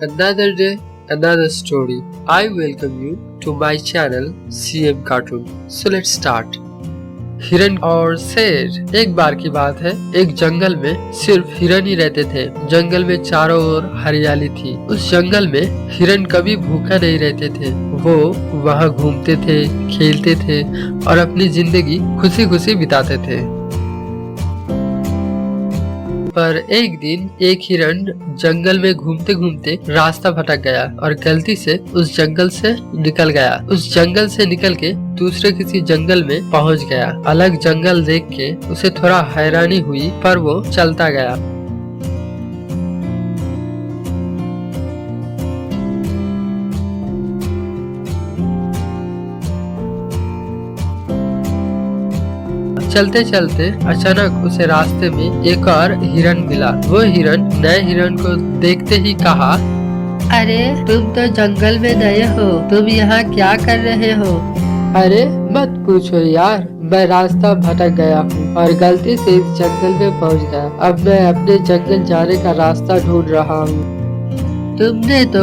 Another day, another story. I welcome you to my channel CM Cartoon. So let's start. हिरन और शेर। एक बार की बात है, एक जंगल में सिर्फ हिरन ही रहते थे। जंगल में चारों ओर हरियाली थी। उस जंगल में हिरन कभी भूखा नहीं रहते थे। वो वहाँ घूमते थे, खेलते थे और अपनी जिंदगी खुशी खुशी बिताते थे। पर एक दिन एक हिरन जंगल में घूमते घूमते रास्ता भटक गया और गलती से उस जंगल से निकल गया। उस जंगल से निकल के दूसरे किसी जंगल में पहुंच गया। अलग जंगल देख के उसे थोड़ा हैरानी हुई, पर वो चलता गया। चलते चलते अचानक उसे रास्ते में एक और हिरन मिला। वो हिरन नए हिरन को देखते ही कहा, अरे तुम तो जंगल में नए हो, तुम यहाँ क्या कर रहे हो? अरे मत पूछो यार, मैं रास्ता भटक गया हूँ और गलती से इस जंगल में पहुँच गया। अब मैं अपने जंगल जाने का रास्ता ढूंढ रहा हूँ। तुमने तो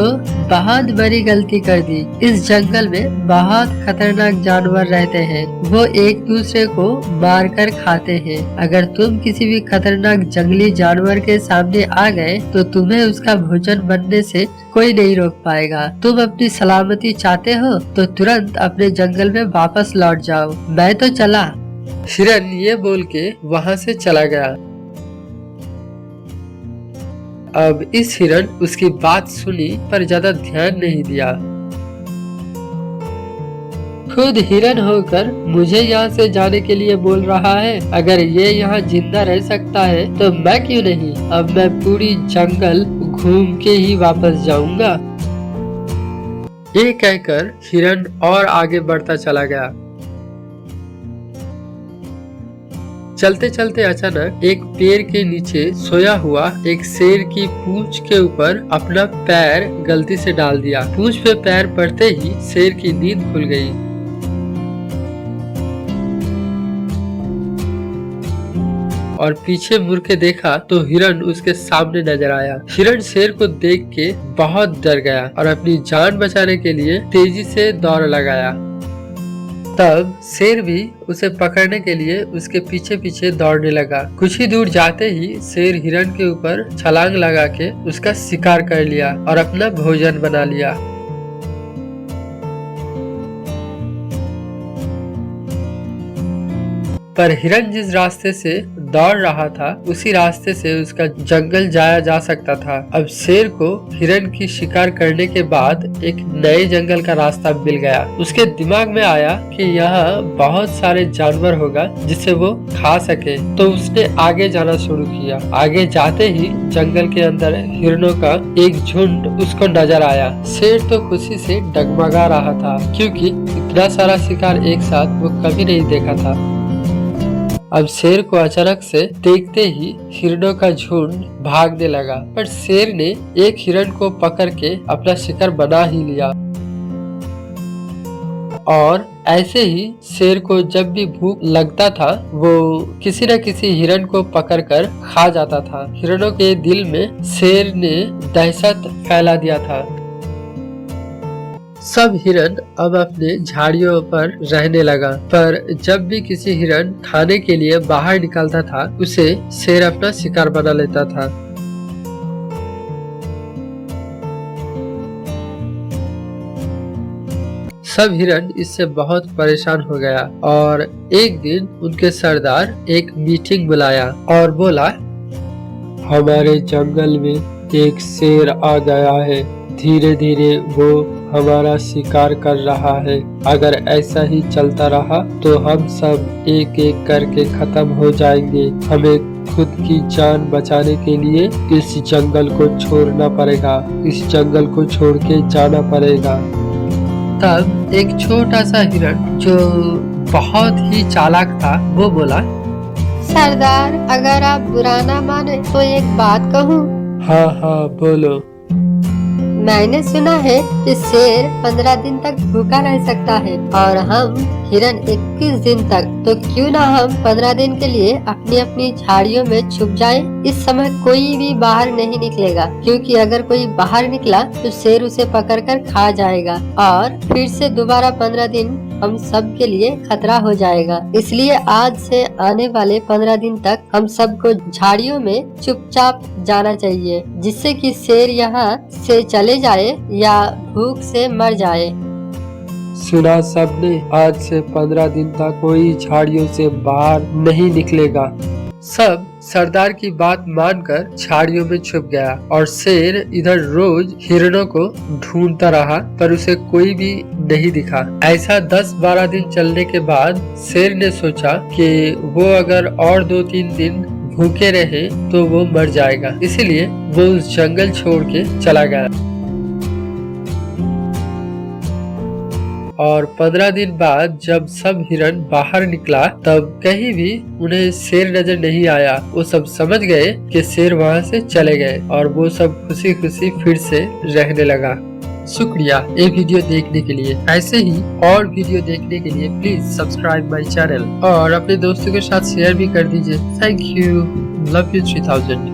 बहुत बड़ी गलती कर दी। इस जंगल में बहुत खतरनाक जानवर रहते हैं। वो एक दूसरे को मार कर खाते हैं। अगर तुम किसी भी खतरनाक जंगली जानवर के सामने आ गए तो तुम्हें उसका भोजन बनने से कोई नहीं रोक पाएगा। तुम अपनी सलामती चाहते हो तो तुरंत अपने जंगल में वापस लौट जाओ। मैं तो चला। हिरन ये बोल के वहाँ से चला गया। अब इस हिरन उसकी बात सुनी पर ज्यादा ध्यान नहीं दिया। खुद हिरन होकर मुझे यहाँ से जाने के लिए बोल रहा है। अगर ये यहाँ जिंदा रह सकता है तो मैं क्यों नहीं। अब मैं पूरी जंगल घूम के ही वापस जाऊंगा। ये कहकर हिरन और आगे बढ़ता चला गया। चलते चलते अचानक एक पेड़ के नीचे सोया हुआ एक शेर की पूंछ के ऊपर अपना पैर गलती से डाल दिया। पूंछ पे पैर पड़ते ही शेर की नींद खुल गई। और पीछे मुड़ के देखा तो हिरन उसके सामने नजर आया। हिरन शेर को देख के बहुत डर गया और अपनी जान बचाने के लिए तेजी से दौड़ लगाया। तब शेर भी उसे पकड़ने के लिए उसके पीछे पीछे दौड़ने लगा। कुछ ही दूर जाते ही शेर हिरन के ऊपर छलांग लगा के उसका शिकार कर लिया और अपना भोजन बना लिया। पर हिरन जिस रास्ते से दौड़ रहा था उसी रास्ते से उसका जंगल जाया जा सकता था। अब शेर को हिरन की शिकार करने के बाद एक नए जंगल का रास्ता मिल गया। उसके दिमाग में आया कि यहाँ बहुत सारे जानवर होगा जिसे वो खा सके, तो उसने आगे जाना शुरू किया। आगे जाते ही जंगल के अंदर हिरनों का एक झुंड उसको नजर आया। शेर तो खुशी से डगमगा रहा था क्योंकि इतना सारा शिकार एक साथ वो कभी नहीं देखा था। अब शेर को अचानक से देखते ही हिरणों का झुंड भागने लगा, पर शेर ने एक हिरण को पकड़ के अपना शिकार बना ही लिया। और ऐसे ही शेर को जब भी भूख लगता था वो किसी न किसी हिरण को पकड़कर खा जाता था। हिरणों के दिल में शेर ने दहशत फैला दिया था। सब हिरन अब अपने झाड़ियों पर रहने लगा, पर जब भी किसी हिरन खाने के लिए बाहर निकलता था उसे शेर अपना शिकार बना लेता था। सब हिरन इससे बहुत परेशान हो गया और एक दिन उनके सरदार एक मीटिंग बुलाया और बोला, हमारे जंगल में एक शेर आ गया है। धीरे धीरे वो हमारा शिकार कर रहा है। अगर ऐसा ही चलता रहा तो हम सब एक एक करके खत्म हो जाएंगे। हमें खुद की जान बचाने के लिए इस जंगल को छोड़ना पड़ेगा। इस जंगल को छोड़ के जाना पड़ेगा। तब एक छोटा सा हिरण जो बहुत ही चालाक था वो बोला, सरदार अगर आप बुरा ना माने तो एक बात कहूँ। हाँ हाँ बोलो। मैंने सुना है कि शेर 15 दिन तक भूखा रह सकता है और हम हिरन 21 दिन तक। तो क्यों ना हम 15 दिन के लिए अपनी अपनी झाड़ियों में छुप जाएं? इस समय कोई भी बाहर नहीं निकलेगा, क्योंकि अगर कोई बाहर निकला तो शेर उसे पकड़कर खा जाएगा और फिर से दोबारा 15 दिन हम सब के लिए खतरा हो जाएगा। इसलिए आज से आने वाले 15 दिन तक हम सबको झाड़ियों में चुपचाप जाना चाहिए, जिससे कि शेर यहाँ से चले जाए या भूख से मर जाए। सुना सबने, आज से 15 दिन तक कोई झाड़ियों से बाहर नहीं निकलेगा। सब सरदार की बात मानकर झाड़ियों में छुप गया और शेर इधर रोज हिरणों को ढूंढता रहा, पर उसे कोई भी नहीं दिखा। ऐसा 10-12 दिन चलने के बाद शेर ने सोचा कि वो अगर और 2-3 दिन भूखे रहे तो वो मर जाएगा, इसलिए वो उस जंगल छोड़ के चला गया। और 15 दिन बाद जब सब हिरन बाहर निकला तब कहीं भी उन्हें शेर नजर नहीं आया। वो सब समझ गए कि शेर वहाँ से चले गए और वो सब खुशी खुशी फिर से रहने लगा। शुक्रिया ये वीडियो देखने के लिए। ऐसे ही और वीडियो देखने के लिए प्लीज सब्सक्राइब माय चैनल और अपने दोस्तों के साथ शेयर भी कर दीजिए। Thank you. Love you 3000।